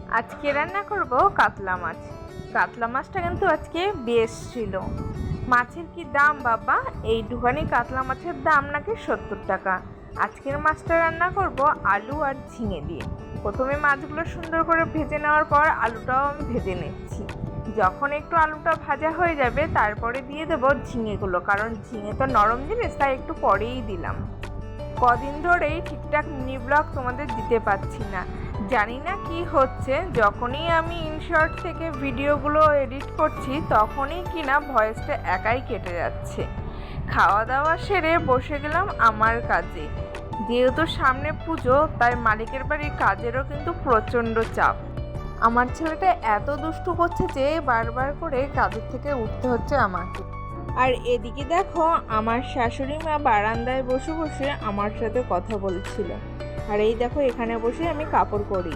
আজকে রান্না করব কাতলা মাছ। কাতলা মাছটা কিন্তু আজকে বেশ ছিল। মাছের কি দাম বাবা! এইটুখানি কাতলা মাছের দাম নাকি 70 টাকা। আজকের মাছটা রান্না করব আলু আর ঝিঙে দিয়ে। প্রথমে মাছগুলো সুন্দর করে ভেজে নেওয়ার পর আলুটাও আমি ভেজে নিচ্ছি। যখন একটু আলুটা ভাজা হয়ে যাবে তারপরে দিয়ে দেবো ঝিঙেগুলো, কারণ ঝিঙে তো নরম জিনিস, তাই একটু পরেই দিলাম। কদিন ধরেই ঠিকঠাক মিনি ব্লগ তোমাদের দিতে পারছি না, জানি না কি হচ্ছে। যখনই আমি ইনশর্ট থেকে ভিডিওগুলো এডিট করছি তখনই কিনা ভয়েসটা একাই কেটে যাচ্ছে। খাওয়া দাওয়া সেরে বসে গেলাম আমার কাজে। যেহেতু সামনে পুজো, তাই মালিকের বাড়ির কাজেরও কিন্তু প্রচণ্ড চাপ। আমার ছেলেটা এত দুষ্টু করছে যে বারবার করে কাজের থেকে উঠতে হচ্ছে আমাকে। আর এদিকে দেখো, আমার শাশুড়ি মা বারান্দায় বসে বসে আমার সাথে কথা বলছিল। আর এই দেখো, এখানে বসে আমি কাপড় করি।